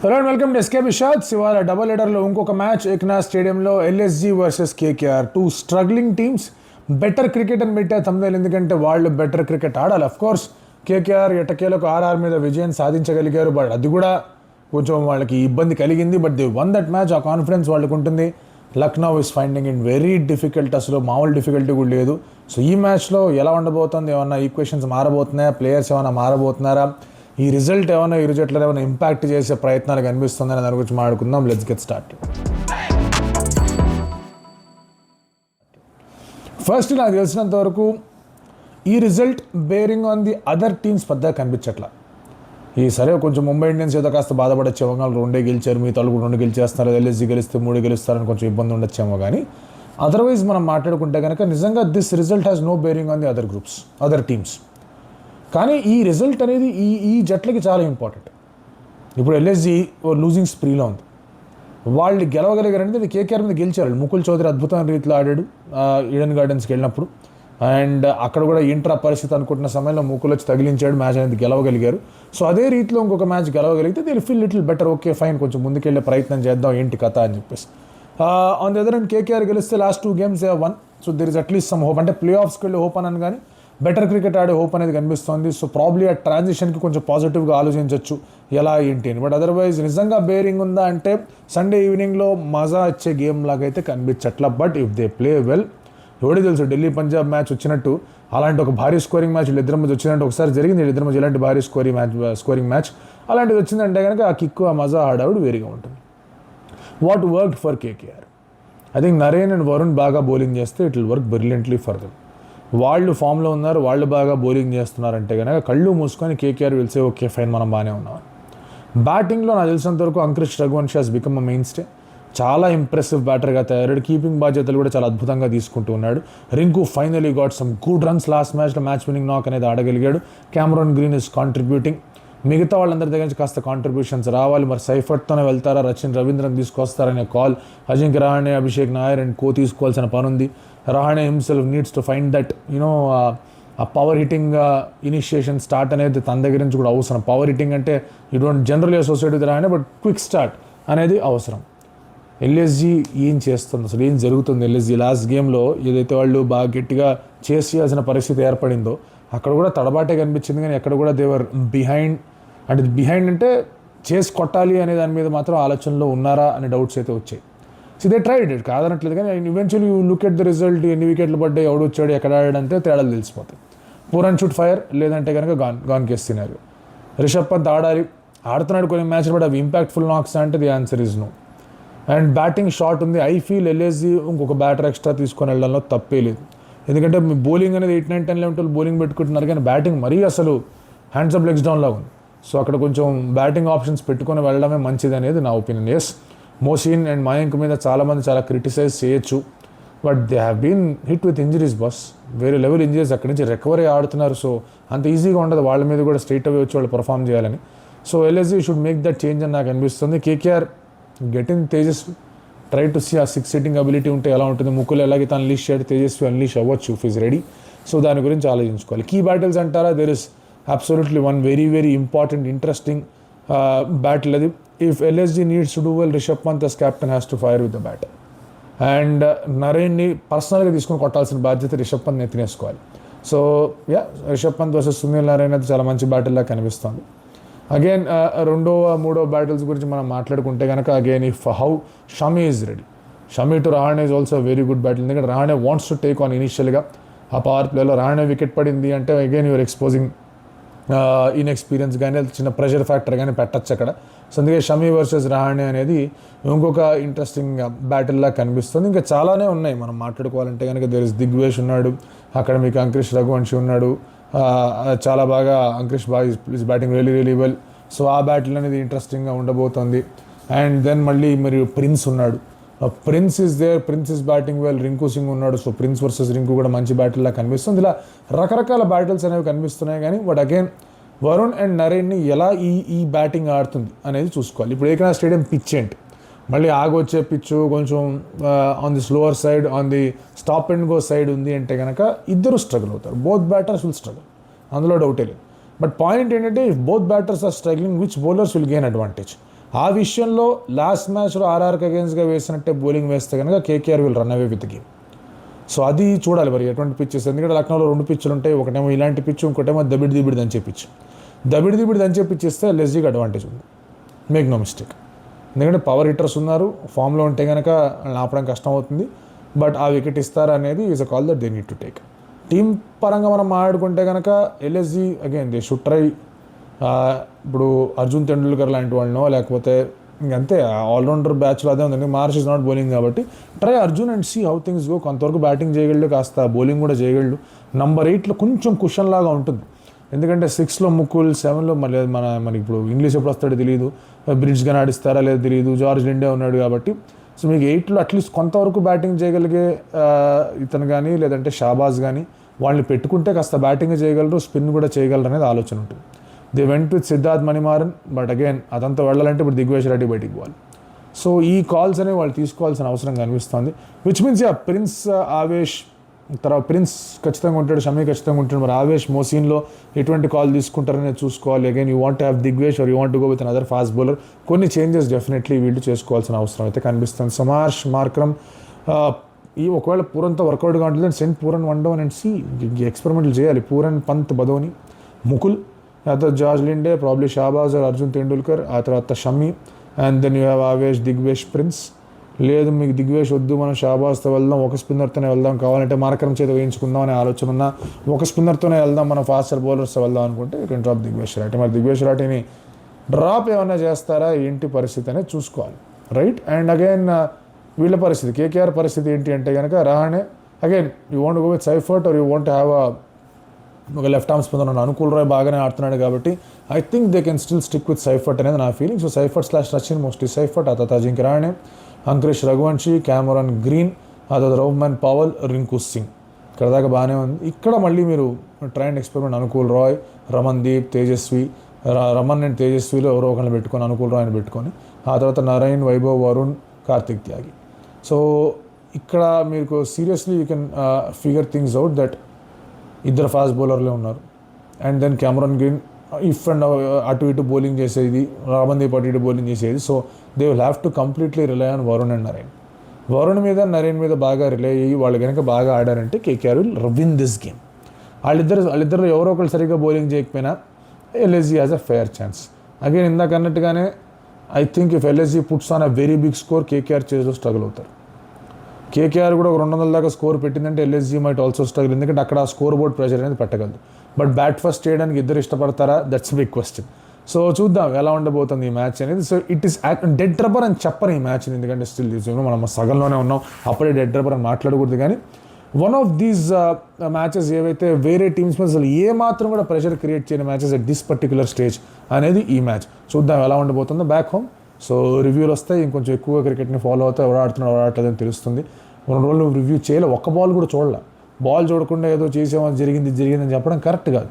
Hello and welcome to SK బిషాట్స్. ఇవాళ double హెడర్లో ఇంకొక మ్యాచ్ ఏక్నాథ్ స్టేడియంలో LSG versus KKR. Two struggling teams. Better cricket అని పెట్టే తమ్ముళ్ళు, ఎందుకంటే వాళ్ళు బెటర్ క్రికెట్ ఆడాలి. అఫ్ కోర్స్ కేకేఆర్ ఎట్టకేలకు ఆర్ఆర్ మీద విజయం సాధించగలిగారు, బట్ అది కూడా కొంచెం వాళ్ళకి ఇబ్బంది కలిగింది. But they one that match. ఆ కాన్ఫిడెన్స్ వాళ్ళకు ఉంటుంది. Lucknow is finding in very difficult, అసలు మామూలు డిఫికల్టీ కూడా లేదు. సో ఈ మ్యాచ్లో ఎలా ఉండబోతుంది, ఏమన్నా ఈక్వేషన్స్ మారబోతున్నాయా, ప్లేయర్స్ ఏమైనా మారబోతున్నారా, ఈ రిజల్ట్ ఏమైనా ఇరు జట్లలో ఏమైనా ఇంపాక్ట్ చేసే ప్రయత్నాలు కనిపిస్తుందని దాని గురించి మాట్లాడుకుందాం. Let's get start. ఫస్ట్ నాకు తెలిసినంత వరకు ఈ result bearing on the other teams పెద్దగా కనిపించట్లా. ఈ సరే కొంచెం ముంబై ఇండియన్స్ ఏదో కాస్త బాధపడచ్చేమో, వాళ్ళు 2 గెలిచారు, మీ తలుపు 2 గెలిచేస్తున్నారు, ఎల్ఎస్జీ గెలిస్తే 3 గెలుస్తారని కొంచెం ఇబ్బంది ఉండొచ్చేమో. కానీ అదర్వైజ్ మనం మాట్లాడుకుంటే కనుక నిజంగా this result has no bearing on the other groups, other teams. కానీ ఈ రిజల్ట్ అనేది ఈ జట్లకి చాలా ఇంపార్టెంట్. ఇప్పుడు ఎల్ఎస్జీ లూజింగ్ స్ప్రీలో ఉంది, వాళ్ళు గెలవగలిగారంటే అది కేకేఆర్ మీద గెలిచారు. ముకుల్ చౌదరి అద్భుతమైన రీతిలో ఆడాడు ఈడెన్ గార్డెన్స్కి వెళ్ళినప్పుడు. అండ్ అక్కడ కూడా ఇంట్రా పరిస్థితి అనుకుంటున్న సమయంలో ముకుల్ వచ్చి తగిలించాడు, మ్యాచ్ అనేది గెలవగలిగారు. సో అదే రీతిలో ఇంకొక మ్యాచ్ గెలవగలిగితే they feel little better. Okay fine, కొంచెం ముందుకెళ్ళే ప్రయత్నం చేద్దాం, ఏంటి కథ అని చెప్పేసి. On the other and KKR గెలిస్తే last 2 games they won. So there is at least some hope. అంటే ప్లే ఆఫ్స్కి వెళ్ళి హోప్ అని కానీ బెటర్ క్రికెట్ ఆడే హోప్ అనేది కనిపిస్తుంది. సో ప్రాబ్లీ ఆ ట్రాన్సిషన్కి కొంచెం పాజిటివ్గా ఆలోచించవచ్చు ఎలా ఏంటి అని. బట్ అదర్వైజ్ నిజంగా బేరింగ్ ఉందా అంటే సండే ఈవినింగ్లో మజా వచ్చే గేమ్ లాగా అయితే కనిపించట్లా. But if they play well, ఎవడో తెలుసు ఢిల్లీ పంజాబ్ మ్యాచ్ వచ్చినట్టు అలాంటి ఒక భారీ స్కోరింగ్ మ్యాచ్ వీళ్ళిద్దరి మధ్య వచ్చినట్టు ఒకసారి జరిగింది. వీళ్ళిద్దరి మధ్య ఇలాంటి భారీ స్కోరింగ్ మ్యాచ్ అలాంటిది వచ్చిందంటే కనుక ఆ కిక్కు, ఆ మజా ఆడావిడ వేరుగా ఉంటుంది. What worked for KKR, I think Naren and Varun బాగా బౌలింగ్ చేస్తే it will work brilliantly for them. వాళ్ళు ఫామ్లో ఉన్నారు, వాళ్ళు బాగా బౌలింగ్ చేస్తున్నారంటే కనుక కళ్ళు మూసుకొని కేకేఆర్ వెళ్తే ఓకే ఫైన్ మనం బాగానే ఉన్నాం. బ్యాటింగ్లో నాకు తెలిసినంత వరకు Angkrish Raghuvanshi has become a mainstay. చాలా ఇంప్రెసివ్ బ్యాటర్గా తయారాడు. కీపింగ్ బాధ్యతలు కూడా చాలా అద్భుతంగా తీసుకుంటూ ఉన్నాడు. Rinku finally got some good runs last మ్యాచ్లో. మ్యాచ్ విన్నింగ్ నాక్ అనేది ఆడగలిగాడు. Cameron Green is contributing. మిగతా వాళ్ళందరి దగ్గర నుంచి కాస్త కాంట్రిబ్యూషన్స్ రావాలి. మరి సైఫర్ట్తోనే వెళ్తారా, రచిన్ రవీంద్రన్ తీసుకొస్తారనే call Ajinkya Rahane, Abhishek Nayar and co తీసుకోవాల్సిన పని ఉంది. Rahane himself needs to find that uh power hitting initiation start అనేది తన దగ్గర నుంచి కూడా అవసరం. పవర్ హిట్టింగ్ అంటే you don't generally associate with Rahane, but quick start అనేది అవసరం. ఎల్ఎస్జీ ఏం చేస్తుంది, అసలు ఏం జరుగుతుంది ఎల్ఎస్జీ? లాస్ట్ గేమ్లో ఏదైతే వాళ్ళు బాగా గట్టిగా చేస్ చేయాల్సిన పరిస్థితి ఏర్పడిందో అక్కడ కూడా తడబాటే కనిపించింది. కానీ ఎక్కడ కూడా దేవర్ బిహైండ్. అంటే బిహైండ్ అంటే చేసి కొట్టాలి అనే దాని మీద మాత్రం ఆలోచనలో ఉన్నారా అనే డౌట్స్ అయితే వచ్చాయి. సో దే ట్రైడ్ ఇట్, కాదనట్లేదు. కానీ eventually you look at the result, ఎన్ని వికెట్లు పడ్డాయి, ఎవడు వచ్చాడు, ఎక్కడ ఆడాడంటే తేడాలు తెలిసిపోతాయి. పూర్ అండ్ షూట్ ఫైర్, లేదంటే కనుక గాన్ కేస్ తినారు. రిషబ్ పంత్ ఆడాలి, ఆడుతున్నాడు కొన్ని మ్యాచ్లు, బట్ అవి ఇంపాక్ట్ఫుల్ నాక్స్ అంటే the answer is no. And batting shot ఉంది. ఐ ఫీల్ ఎల్ఎస్జీ ఇంకొక బ్యాటర్ ఎక్స్ట్రా తీసుకొని వెళ్ళడంలో తప్పే లేదు. ఎందుకంటే మీ బౌలింగ్ అనేది 8, 9, 10, 11 బౌలింగ్ పెట్టుకుంటున్నారు, కానీ బ్యాటింగ్ మరీ అసలు హ్యాండ్స్ అప్ లెగ్స్ డౌన్ లాగా ఉంది. సో అక్కడ కొంచెం బ్యాటింగ్ ఆప్షన్స్ పెట్టుకొని వెళ్ళడమే మంచిది అనేది నా opinion. Yes, Mohsin and Mayank మీద చాలామంది చాలా క్రిటిసైజ్ చేయొచ్చు, but they have been hit with injuries boss. వేరే లెవెల్ ఇంజరీస్, అక్కడి నుంచి రికవరీ ఆడుతున్నారు. సో అంత ఈజీగా ఉండదు వాళ్ళ మీద కూడా స్ట్రైట్ అవే వచ్చి వాళ్ళు పర్ఫామ్ చేయాలని. So LSG should make that change అని నాకు అనిపిస్తుంది. KKR getting Tejasvi, try to see ఆ 6 సిట్టింగ్ అబిలిటీ ఉంటే ఎలా ఉంటుంది. ముక్కులు ఎలాగైతే అన్లీష్ చేయడు, తేజస్వి అన్లీష్ అవ్వచ్చు ఇఫ్ ఈజ్ రెడీ. సో దాని గురించి ఆలోచించుకోవాలి. కీ బ్యాటిల్స్ అంటారా, there is absolutely one very very important interesting battle అది. If LSG needs to do well, Rishabh Pant as captain has to fire with the bat. And నరేన్ని పర్సనల్గా తీసుకొని కొట్టాల్సిన బాధ్యత రిషబ్ పంత్ ఎత్తినేసుకోవాలి. So yeah, Rishabh Pant versus Sunil Narayan అయితే చాలా మంచి బ్యాటిల్లా కనిపిస్తుంది. అగైన్ రెండవ మూడో బ్యాటిల్స్ గురించి మనం మాట్లాడుకుంటే కనుక again if how Shami is ready. Shami to Rahane is also very good battle. ఎందుకంటే Rahane wants to take on ఇనిషియల్గా. ఆ పవర్ ప్లేలో రహానే వికెట్ పడింది అంటే అగైన్ యూఆర్ ఎక్స్పోజింగ్ ఇన్ఎక్స్పీరియన్స్ కానీ చిన్న ప్రెషర్ ఫ్యాక్టర్ కానీ పెట్టచ్చు అక్కడ. సో అందుకే షమీ వర్సెస్ రహానే అనేది ఇంకొక ఇంట్రెస్టింగ్ బ్యాటిల్లా కనిపిస్తుంది. ఇంకా చాలానే ఉన్నాయి మనం మాట్లాడుకోవాలంటే కనుక. దేర్ ఇస్ దిగ్వేష్ ఉన్నాడు అక్కడ, మీకు అంకుష్ రఘువంశీ ఉన్నాడు. చాలా బాగా అంకుష్ బాగా is batting really really well. So ఆ బ్యాటిల్ అనేది ఇంట్రెస్టింగ్గా ఉండబోతోంది. అండ్ దెన్ మళ్ళీ మరి ప్రిన్స్ ఉన్నాడు. Prince is there, Prince is batting well. Rinku Singh ఉన్నాడు. సో ప్రిన్స్ వర్సెస్ రింకు కూడా మంచి బ్యాటిల్లా కనిపిస్తుంది. ఇలా రకరకాల బ్యాటిల్స్ అనేవి కనిపిస్తున్నాయి. కానీ బట్ అగైన్ వరుణ్ అండ్ నరేన్ని ఎలా ఈ బ్యాటింగ్ ఆడుతుంది అనేది చూసుకోవాలి. ఇప్పుడు ఏకనాథ్ స్టేడియం పిచ్ ఏంటి, మళ్ళీ ఆగొచ్చే పిచ్చు కొంచెం on the slower side, on the stop and go side ఉంది అంటే కనుక ఇద్దరు స్ట్రగుల్ అవుతారు. బోత్ బ్యాటర్స్ విల్ స్ట్రగుల్, అందులో డౌటే లేదు. బట్ పాయింట్ ఏంటంటే if both batters are struggling, which bowlers will gain advantage. ఆ విషయంలో లాస్ట్ మ్యాచ్లో ఆర్ఆర్కి అగేన్స్ట్గా వేసినట్టే బౌలింగ్ వేస్తే కనుక KKR will run away with game. So అది చూడాలి మరి ఎటువంటి పిచ్చెస్. ఎందుకంటే లక్నోలో 2 పిచ్చులు ఉంటాయి, ఒకటేమో ఇలాంటి పిచ్చు, ఇంకోటేమో దబిడి దంచే పిచ్చు. దబిడి దంచే పిచ్ ఇస్తే ఎల్ఎస్జీకి అడ్వాంటేజ్ ఉంది, మేక్ నో మిస్టేక్. ఎందుకంటే పవర్ హిట్టర్స్ ఉన్నారు, ఫామ్లో ఉంటే కనుక ఆపడం కష్టం అవుతుంది. బట్ ఆ వికెట్ ఇస్తారా అనేది is a call that they need to take. Team పరంగా మనం మాట్లాడుకుంటే కనుక LSG again they should try. ఇప్పుడు అర్జున్ తెండూల్కర్ లాంటి వాళ్ళనో లేకపోతే ఇంకంతే ఆల్రౌండర్ బ్యాచ్లో అదే ఉంది. మార్ష్ ఇస్ నాట్ బౌలింగ్ కాబట్టి try Arjun and see how things go. కొంతవరకు బ్యాటింగ్ చేయగలడు, కాస్త బౌలింగ్ కూడా చేయగలడు. నంబర్ 8లో కొంచెం కుషన్ లాగా ఉంటుంది, ఎందుకంటే 6లో ముకుల్, 7లో మళ్ళీ మనకి ఇప్పుడు ఇంగ్లీష్ ఎప్పుడు వస్తాడో తెలియదు, బ్రిడ్జ్ కానీ ఆడిస్తారా లేదో తెలియదు, జార్జ్ లిండే ఉన్నాడు కాబట్టి. సో మీకు 8లో అట్లీస్ట్ కొంతవరకు బ్యాటింగ్ చేయగలిగే ఇతను కానీ లేదంటే షాబాజ్ కానీ వాళ్ళని పెట్టుకుంటే కాస్త బ్యాటింగ్ చేయగలరు, స్పిన్ కూడా చేయగలరు అనేది ఆలోచన ఉంటుంది. They went with Siddharth Manimaran, but again అదంతా వెళ్ళాలంటే ఇప్పుడు దిగ్వేష్ రెడ్డి బయటికి పోవాలి. సో ఈ కాల్స్ అనేవి వాళ్ళు తీసుకోవాల్సిన అవసరం కనిపిస్తుంది. విచ్ మీన్స్ ప్రిన్స్ ఆవేష్ తర్వాత ప్రిన్స్ ఖచ్చితంగా ఉంటాడు, షమీ ఖచ్చితంగా ఉంటాడు. మరి ఆవేష్ మోసీన్లో ఎటువంటి కాల్ తీసుకుంటారనేది చూసుకోవాలి. Again you want have Digvesh or you want go with another fast bowler. కొన్ని చేంజెస్ డెఫినెట్లీ వీళ్ళు చేసుకోవాల్సిన అవసరం అయితే కనిపిస్తుంది. సమార్ష్ మార్క్రమ్ ఈ ఒకవేళ పూరంతో వర్కౌట్గా ఉంటుంది, send Pooran 1 down and see ఎక్స్పెరిమెంట్లు చేయాలి. పూరన్, పంత్, బదోని, ముకుల్, ఆ తర్వాత George Linde, probably Shahbaz or Arjun Tendulkar, ఆ తర్వాత Shami, and then you have Avesh, Digvesh, Prince. లేదు మీకు దిగ్వేష్ వద్దు, మనం షాబాజ్తో వెళ్దాం, ఒక స్పిన్నర్తోనే వెళ్దాం, కావాలంటే మార్కరం చేత వేయించుకుందాం అనే ఆలోచన ఉన్నా, ఒక స్పిన్నర్తోనే వెళ్దాం, మనం ఫాస్టర్ బౌలర్స్తో వెళ్దాం అనుకుంటే యూ కెన్ డ్రాప్ దిగ్వేష్ రాటి. మరి దిగ్వేష్ రాటిని డ్రాప్ ఏమన్నా చేస్తారా ఏంటి పరిస్థితి అనేది చూసుకోవాలి, రైట్. అండ్ అగైన్ వీళ్ళ పరిస్థితి, కేకేఆర్ పరిస్థితి ఏంటి అంటే కనుక Rahane again you want go with సైఫర్ట్ are you want have ఒక లెఫ్ట్ ఆర్మ్ స్పిన్నర్ అనుకూల్ రాయ్ బాగానే ఆడుతున్నాడు కాబట్టి I think they can still stick with సైఫర్ట్ అనేది నా ఫీలింగ్. సో సైఫర్ట్/రచిన్, మోస్ట్లీ సైఫర్ట్, ఆ తర్వాత అజింక్య రహానే, అంకురేష్ రఘువంశీ, క్యామరాన్ గ్రీన్, ఆ తర్వాత రౌఫ్మన్ పవల్, రింకు సింగ్. ఇక్కడ దాకా బాగానే ఉంది. ఇక్కడ మళ్ళీ మీరు try and experiment Anukul Roy, Raman Deep, Tejasvi, Raman and తేజస్విలో ఎవరో ఒకరిని పెట్టుకొని అనుకూల్ రాయ్ని పెట్టుకొని, ఆ తర్వాత నరైన్, వైభవ్, వరుణ్, కార్తిక్ త్యాగి. సో ఇక్కడ మీకు సీరియస్లీ you can figure things out that ఇద్దరు ఫాస్ట్ బౌలర్లే ఉన్నారు. And then Cameron Green if and అటు ఇటు బౌలింగ్ చేసేది, రమన్దీప్ అటు ఇటు బౌలింగ్ చేసేది. So they will have to completely rely on Varun and Narine. Varun మీద నరైన్ మీద బాగా రిలై అయ్యి వాళ్ళు కనుక బాగా ఆడారంటే KKR will win this game. వాళ్ళిద్దరు ఎవరో ఒకరు సరిగ్గా బౌలింగ్ చేయకపోయినా LSG has a fair chance. Again ఇందాక అన్నట్టుగానే I think if LSG puts on a very big score KKR చేజ్లో స్ట్రగుల్ అవుతారు. కేకేఆర్ కూడా ఒక 200 దాకా స్కోర్ పెట్టిందంటే ఎల్ఎస్జీ మైట్ ఆల్సో స్ట్రగుల్, ఎందుకంటే అక్కడ ఆ స్కోర్ బోర్డ్ ప్రెషర్ అనేది పెట్టగలదు. బట్ బ్యాట్ ఫస్ట్ చేయడానికి ఇద్దరు ఇష్టపడతారా, దట్స్ బిగ్ క్వశ్చన్. సో చూద్దాం ఎలా ఉండబోతుంది ఈ మ్యాచ్ అనేది. So it is dead rubber అని చెప్పరు ఈ మ్యాచ్ని, ఎందుకంటే స్టిల్ మనం సగంలోనే ఉన్నాం, అప్పుడే డెడ్ రబ్బర్ అని మాట్లాడకూడదు. కానీ వన్ ఆఫ్ దీస్ మ్యాచెస్ ఏవైతే వేరే టీమ్స్ మీద అసలు ఏ మాత్రం కూడా ప్రెషర్ క్రియేట్ చేయని matches at this particular stage అనేది ఈ మ్యాచ్. చూద్దాం ఎలా ఉండబోతుందో బ్యాక్ హోమ్. సో రివ్యూలు వస్తాయి, ఇంకొంచెం ఎక్కువగా క్రికెట్ని ఫాలో అవుతాయి, ఎవరు ఆడుతున్నాడు ఎవరు ఆడలేదని తెలుస్తుంది. 2 రోజులు రివ్యూ చేయలే, ఒక్క బాల్ కూడా చూడలే. బాల్ చూడకుండా ఏదో చేసామో జరిగింది అని చెప్పడం కరెక్ట్ కాదు.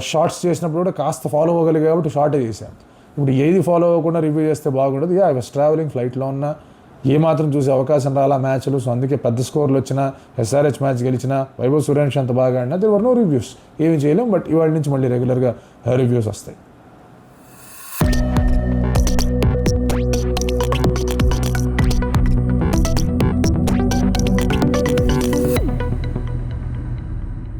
షార్ట్స్ చేసినప్పుడు కూడా కాస్త ఫాలో అవ్వగలిగా కాబట్టి షార్టే చేశాను. ఇప్పుడు ఏది ఫాలో అవ్వకుండా రివ్యూ చేస్తే బాగుండదు. ఐ వాస్ ట్రావెలింగ్, ఫ్లైట్లో ఉన్నా, ఏమాత్రం చూసే అవకాశం రాలా మ్యాచ్లు. సో అందుకే పెద్ద స్కోర్లు వచ్చిన, ఎస్ఆర్హెచ్ మ్యాచ్ గెలిచిన, వైభవ్ సూర్యవంశీ అంత బాగా ఆడినా దేర్ వర్ నో రివ్యూస్, ఏమి చేయలేం. బట్ ఇవాళ నుంచి మళ్ళీ రెగ్యులర్గా రివ్యూస్ వస్తాయి.